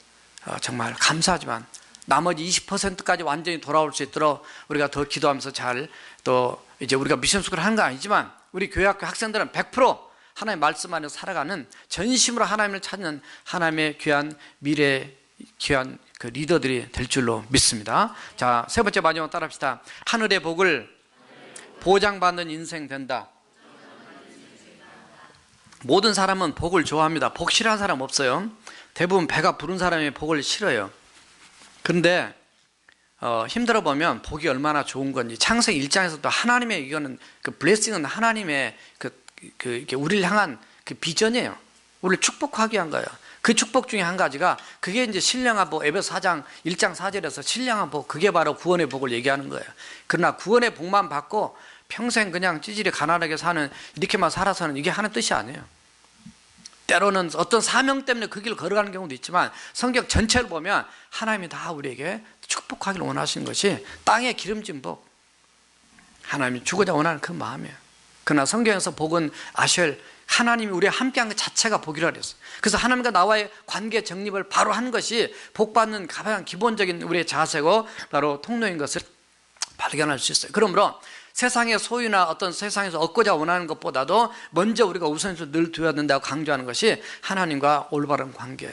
정말 감사하지만 나머지 20%까지 완전히 돌아올 수 있도록 우리가 더 기도하면서 잘, 또 이제 우리가 미션 스쿨을 하는 건 아니지만 우리 교회학교 학생들은 100% 하나님의 말씀 안에서 살아가는, 전심으로 하나님을 찾는 하나님의 귀한 미래, 귀한 그 리더들이 될 줄로 믿습니다. 자, 세 번째 마지막 따라합시다. 하늘의 복을 보장받는 인생 된다. 모든 사람은 복을 좋아합니다. 복 싫어하는 사람 없어요. 대부분 배가 부른 사람이 복을 싫어요. 그런데 힘들어 보면 복이 얼마나 좋은 건지, 창세기 1장에서도 하나님의, 이거는 그 블레싱은 하나님의 이렇게 우리를 향한 그 비전이에요. 우리를 축복하기 위한 거예요. 그 축복 중에 한 가지가, 그게 이제 신령한 복, 에베소 4장 1장 4절에서 신령한 복, 그게 바로 구원의 복을 얘기하는 거예요. 그러나 구원의 복만 받고 평생 그냥 찌질이 가난하게 사는, 이렇게만 살아서는 이게 하는 뜻이 아니에요. 때로는 어떤 사명 때문에 그 길을 걸어가는 경우도 있지만, 성경 전체를 보면 하나님이 다 우리에게 축복하기를 원하시는 것이 땅에 기름진 복, 하나님이 주고자 원하는 그 마음이에요. 그러나 성경에서 복은 아쉘, 하나님이 우리와 함께한 것 자체가 복이라 그랬어요. 그래서 하나님과 나와의 관계 정립을 바로 하는 것이 복받는 가장 기본적인 우리의 자세고 바로 통로인 것을 발견할 수 있어요. 그러므로 세상의 소유나 어떤 세상에서 얻고자 원하는 것보다도 먼저 우리가 우선순위를 늘 두어야 된다고 강조하는 것이 하나님과 올바른 관계.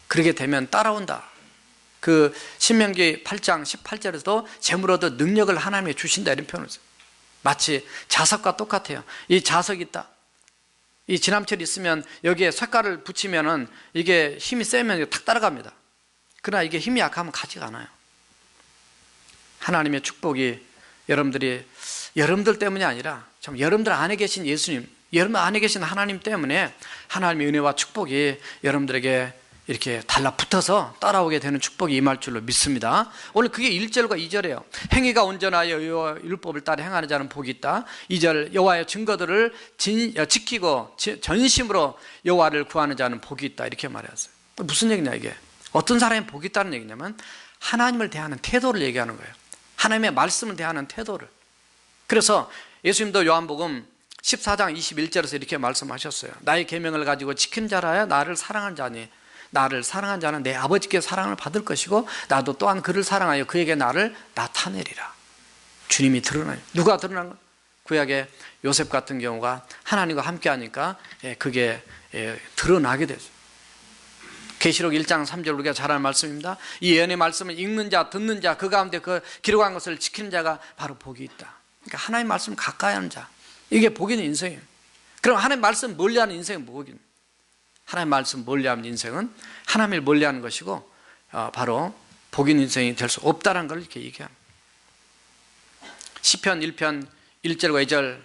그렇게 되면 따라온다. 그 신명기 8장 18절에서도 재물 얻어 능력을 하나님이 주신다, 이런 표현을 써요. 마치 자석과 똑같아요. 이 자석이 있다, 이 진함철이 있으면 여기에 색깔을 붙이면은 이게 힘이 세면 탁 따라갑니다. 그러나 이게 힘이 약하면 가지가 않아요. 하나님의 축복이 여러분들 때문이 아니라 참 여러분들 안에 계신 예수님, 여러분 안에 계신 하나님 때문에 하나님의 은혜와 축복이 여러분들에게 이렇게 달라붙어서 따라오게 되는 축복이 임할 줄로 믿습니다. 오늘 그게 1절과 2절이에요. 행위가 온전하여 여호와 율법을 따라 행하는 자는 복이 있다. 2절, 여호와의 증거들을 지키고 전심으로 여호와를 구하는 자는 복이 있다, 이렇게 말했어요. 무슨 얘기냐 이게? 어떤 사람이 복이 있다는 얘기냐면 하나님을 대하는 태도를 얘기하는 거예요. 하나님의 말씀을 대하는 태도를. 그래서 예수님도 요한복음 14장 21절에서 이렇게 말씀하셨어요. 나의 계명을 가지고 지킨 자라야 나를 사랑한 자니, 나를 사랑한 자는 내 아버지께 사랑을 받을 것이고 나도 또한 그를 사랑하여 그에게 나를 나타내리라. 주님이 드러나요. 누가 드러난 거예요? 구약의 요셉 같은 경우가 하나님과 함께 하니까 그게 드러나게 되죠. 계시록 1장 3절 우리가 잘 아는 말씀입니다. 이 예언의 말씀을 읽는 자, 듣는 자, 그 가운데 그 기록한 것을 지키는 자가 바로 복이 있다. 그러니까 하나님의 말씀을 가까이 하는 자, 이게 복이 있는 인생이에요. 그럼 하나님의 말씀 멀리하는 인생은 뭐긴? 하나님의 말씀 멀리하는 인생은 하나님을 멀리하는 것이고 바로 복이 있는 인생이 될 수 없다는 걸 이렇게 얘기합니다. 시편 1편 1절과 2절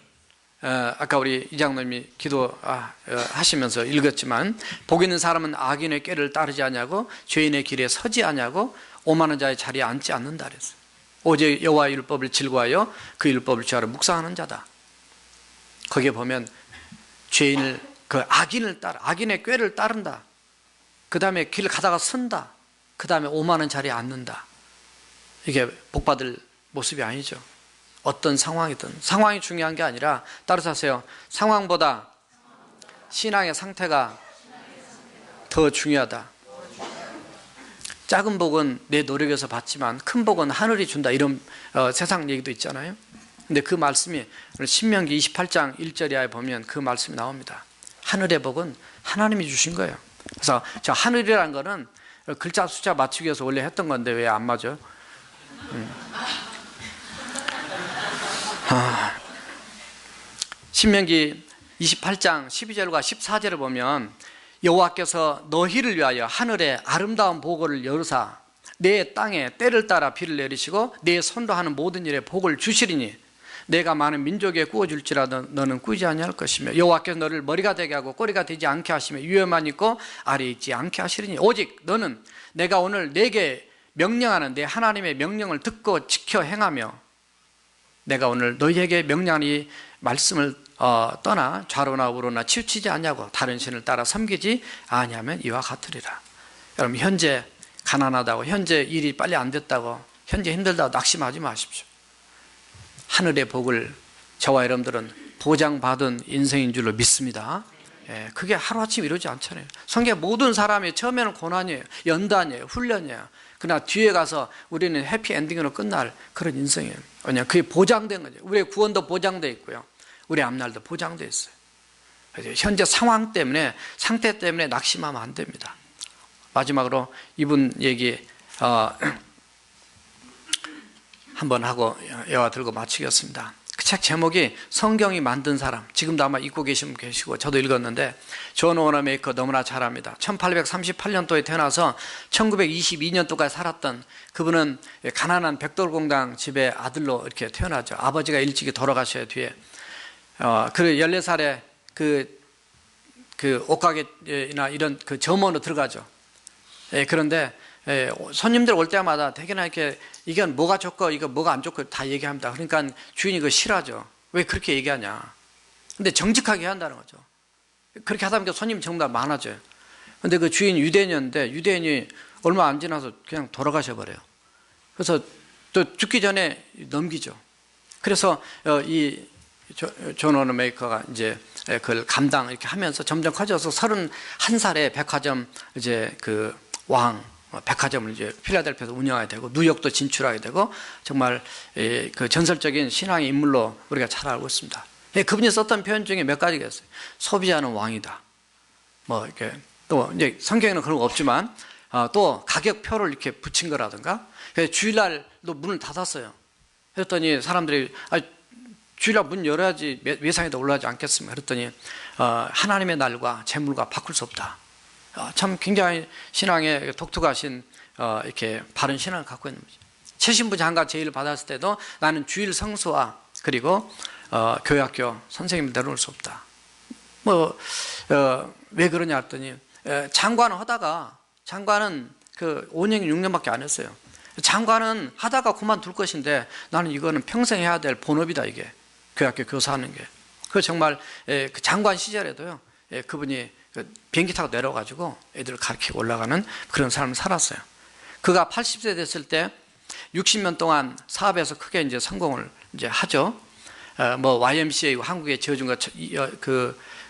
아까 우리 이장님이 기도하시면서 읽었지만 복 있는 사람은 악인의 꾀를 따르지 않냐고 죄인의 길에 서지 않냐고 오만한 자의 자리에 앉지 않는다 그랬어요. 오직 여호와의 율법을 즐거워하여 그 율법을 주하러 묵상하는 자다. 거기에 보면 죄인을 그 악인을 따라 악인의 꾀를 따른다. 그 다음에 길 가다가 선다. 그 다음에 오만한 자리에 앉는다. 이게 복받을 모습이 아니죠. 어떤 상황이든 상황이 중요한 게 아니라 따라서 하세요. 상황보다 신앙의 상태가 더 중요하다. 작은 복은 내 노력에서 받지만 큰 복은 하늘이 준다. 이런 세상 얘기도 있잖아요. 근데 그 말씀이 신명기 28장 1절 이하에 보면 그 말씀이 나옵니다. 하늘의 복은 하나님이 주신 거예요. 그래서 저 하늘이라는 거는 글자 숫자 맞추기 위해서 원래 했던 건데 왜 안 맞아요? 신명기 28장 12절과 14절을 보면 여호와께서 너희를 위하여 하늘에 아름다운 보고를 여르사 내 땅에 때를 따라 비를 내리시고 내 손으로 하는 모든 일에 복을 주시리니 내가 많은 민족에 구워줄지라도 너는 꾸이지 아니할 것이며 여호와께서 너를 머리가 되게 하고 꼬리가 되지 않게 하시며 위에만 있고 아래에 있지 않게 하시리니 오직 너는 내가 오늘 내게 명령하는 내 하나님의 명령을 듣고 지켜 행하며 내가 오늘 너희에게 명령한 이 말씀을 떠나 좌로나 우로나 치우치지 않냐고 다른 신을 따라 섬기지 아니하면 이와 같으리라. 여러분 현재 가난하다고 현재 일이 빨리 안 됐다고 현재 힘들다고 낙심하지 마십시오. 하늘의 복을 저와 여러분들은 보장받은 인생인 줄로 믿습니다. 그게 하루아침 이루지 않잖아요. 성경 모든 사람이 처음에는 고난이에요. 연단이에요. 훈련이에요. 그러나 뒤에 가서 우리는 해피엔딩으로 끝날 그런 인생이에요. 왜냐하면 그게 보장된 거죠. 우리의 구원도 보장되어 있고요. 우리의 앞날도 보장되어 있어요. 현재 상황 때문에 상태 때문에 낙심하면 안 됩니다. 마지막으로 이분 얘기 한번 하고 예화 들고 마치겠습니다. 그 책 제목이 성경이 만든 사람, 지금도 아마 읽고 계신 분 계시고 저도 읽었는데 존 워너메이커 너무나 잘 압니다. 1838년도에 태어나서 1922년도까지 살았던 그분은 가난한 백돌공당 집의 아들로 이렇게 태어나죠. 아버지가 일찍이 돌아가셔야 뒤에 그 14살에 그 옷가게나 이런 그 점원으로 들어가죠. 그런데 손님들 올 때마다 대개나 이렇게 이건 뭐가 좋고 이거 뭐가 안 좋고 다 얘기합니다. 그러니까 주인이 그거 싫어하죠. 왜 그렇게 얘기하냐. 근데 정직하게 해야 한다는 거죠. 그렇게 하다 보니까 손님이 정말 많아져요. 근데 그 주인 유대인이었는데 유대인이 얼마 안 지나서 그냥 돌아가셔 버려요. 그래서 또 죽기 전에 넘기죠. 그래서 이 존 워너메이커가 이제 그걸 감당 이렇게 하면서 점점 커져서 31살에 백화점 이제 그 백화점을 이제 필라델피아에서 운영하게 되고 뉴욕도 진출하게 되고 정말 그 전설적인 신앙의 인물로 우리가 잘 알고 있습니다. 그분이 썼던 표현 중에 몇 가지가 있어요. 소비자는 왕이다. 뭐 이렇게 또 이제 성경에는 그런 거 없지만 또 가격표를 이렇게 붙인 거라든가. 주일날도 문을 닫았어요. 그랬더니 사람들이 주일날 문 열어야지 외상에도 올라가지 않겠습니까? 그랬더니 하나님의 날과 재물과 바꿀 수 없다. 참 굉장히 신앙에 독특하신 이렇게 바른 신앙을 갖고 있는 거죠. 최신부 장가 제의를 받았을 때도 나는 주일 성수와 그리고 교회학교 선생님을 내려놓을 수 없다. 왜 그러냐 했더니 장관을 하다가 장관은 그 5년 6년밖에 안 했어요. 장관은 하다가 그만둘 것인데 나는 이거는 평생 해야 될 본업이다. 이게 교회학교 교사하는 게. 그 정말 그 장관 시절에도요. 그분이 비행기 타고 내려가지고 애들을 가르치고 올라가는 그런 삶을 살았어요. 그가 80세 됐을 때 60년 동안 사업에서 크게 이제 성공을 이제 하죠. YMCA 한국에 지어준 것,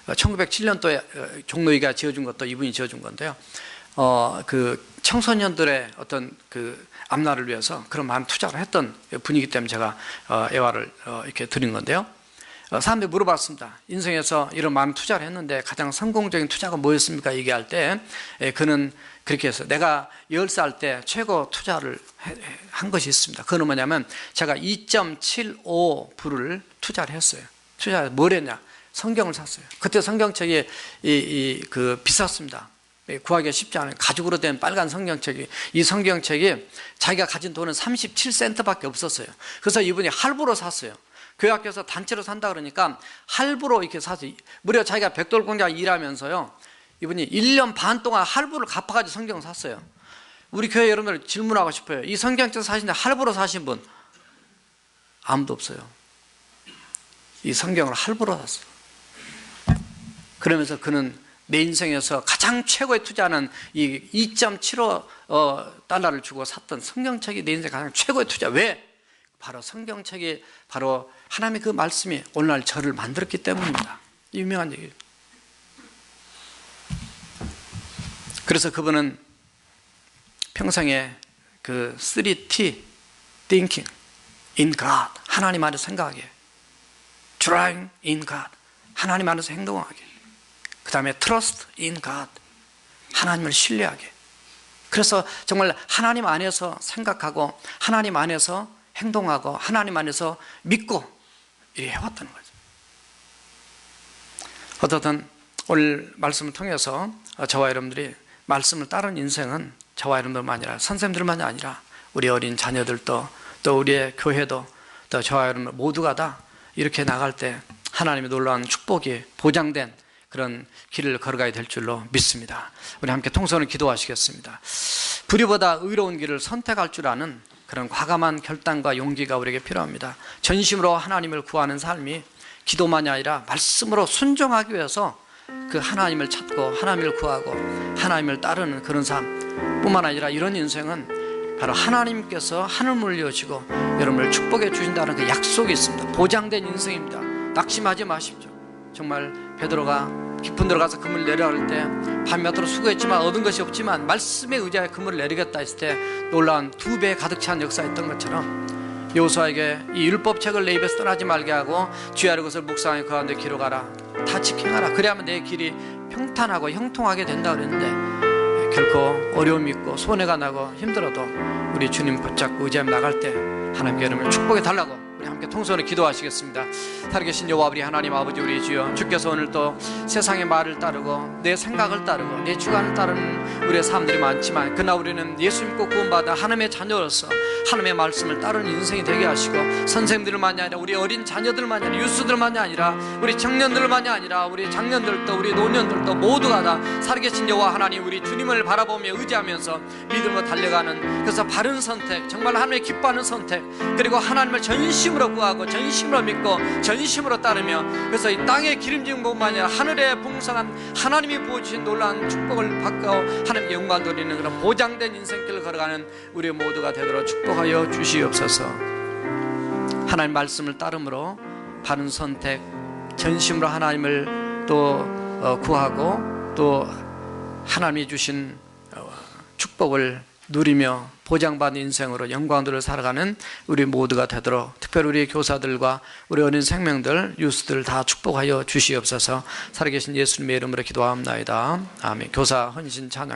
1907년도에 종로이가 지어준 것도 이분이 지어준 건데요. 그 청소년들의 어떤 그 앞날을 위해서 그런 많은 투자를 했던 분이기 때문에 제가 예화를 이렇게 드린 건데요. 사람들이 물어봤습니다. 인생에서 이런 많은 투자를 했는데 가장 성공적인 투자가 뭐였습니까? 얘기할 때 그는 그렇게 해서 내가 10살 때 최고 투자를 한 것이 있습니다. 그건 뭐냐면 제가 2.75불을 투자를 했어요. 뭘 했냐? 성경을 샀어요. 그때 성경책이 비쌌습니다. 구하기가 쉽지 않아요. 가죽으로 된 빨간 성경책이, 이 성경책이 자기가 가진 돈은 37센트밖에 없었어요. 그래서 이분이 할부로 샀어요. 교회 학교에서 단체로 산다 그러니까 할부로 이렇게 사서, 무려 자기가 백돌 공장 일하면서요, 이분이 1년 반 동안 할부를 갚아가지고 성경을 샀어요. 우리 교회 여러분들 질문하고 싶어요. 이 성경책 사시는데 할부로 사신 분 아무도 없어요. 이 성경을 할부로 샀어요. 그러면서 그는 내 인생에서 가장 최고의 투자는 이 2.75달러를 주고 샀던 성경책이 내 인생 가장 최고의 투자. 왜? 바로 성경책이, 바로 하나님의 그 말씀이 오늘날 저를 만들었기 때문입니다. 유명한 얘기예요. 그래서 그분은 평생에 그 3T, Thinking in God, 하나님 안에서 생각하게, Trying in God, 하나님 안에서 행동하게, 그 다음에 Trust in God, 하나님을 신뢰하게. 그래서 정말 하나님 안에서 생각하고 하나님 안에서 행동하고 하나님 안에서 믿고 이렇게 해왔다는 거죠. 어떻든 오늘 말씀을 통해서 저와 여러분들이 말씀을 따른 인생은 저와 여러분들만 아니라 선생님들만이 아니라 우리 어린 자녀들도, 또 우리의 교회도, 또 저와 여러분들 모두가 다 이렇게 나갈 때 하나님의 놀라운 축복이 보장된 그런 길을 걸어가야 될 줄로 믿습니다. 우리 함께 통성으로 기도하시겠습니다. 불의보다 의로운 길을 선택할 줄 아는 그런 과감한 결단과 용기가 우리에게 필요합니다. 전심으로 하나님을 구하는 삶이 기도만이 아니라 말씀으로 순종하기 위해서 그 하나님을 찾고 하나님을 구하고 하나님을 따르는 그런 삶 뿐만 아니라, 이런 인생은 바로 하나님께서 하늘문을 여시고 여러분을 축복해 주신다는 그 약속이 있습니다. 보장된 인생입니다. 낙심하지 마십시오. 정말 베드로가 깊은 데로 가서 그물을 내려갈 때 밤낮으로 수고했지만 얻은 것이 없지만 말씀에 의지하여 그물을 내리겠다 했을 때 놀라운 2배 가득 찬 역사였던 것처럼, 여호수아에게 이 율법책을 내 입에서 떠나지 말게 하고 주의 아뢰 것을 묵상하여 그 가운데 기록하라, 다 지켜가라, 그래야만 내 길이 평탄하고 형통하게 된다 그랬는데, 결코 어려움이 있고 손해가 나고 힘들어도 우리 주님 붙잡고 의지하며 나갈 때 하나님께 여러분을 축복해 달라고 우리 함께 통성으로 기도하시겠습니다. 살아계신 여호와 우리 하나님 아버지, 우리 주여, 주께서 오늘 또 세상의 말을 따르고 내 생각을 따르고 내 주관을 따르는 우리의 사람들이 많지만, 그러나 우리는 예수 믿고 구원받아 하나님의 자녀로서 하나님의 말씀을 따르는 인생이 되게 하시고, 선생님들만이 아니라 우리 어린 자녀들만이 아니라 유수들만이 아니라 우리 청년들만이 아니라 우리 장년들도 우리 노년들도 모두가 다 살아계신 여호와 하나님 우리 주님을 바라보며 의지하면서 믿음으로 달려가는, 그래서 바른 선택, 정말 하나님의 기뻐하는 선택, 그리고 하나님을 전심으로 구하고 전심으로 믿고 전심으로 따르며, 그래서 이 땅의 기름진 것만이 아니라 하늘의 풍성한 하나님이 부어주신 놀라운 축복을 받고 하나님께 영광 돌리는 그런 보장된 인생길을 걸어가는 우리 모두가 되도록 축복하여 주시옵소서. 하나님 말씀을 따름으로 바른 선택, 전심으로 하나님을 또 구하고 또 하나님이 주신 축복을 누리며 보장받은 인생으로 영광들을 살아가는 우리 모두가 되도록, 특별히 우리 교사들과 우리 어린 생명들, 유스들 다 축복하여 주시옵소서. 살아계신 예수님의 이름으로 기도하옵나이다. 아멘. 교사 헌신 찬양.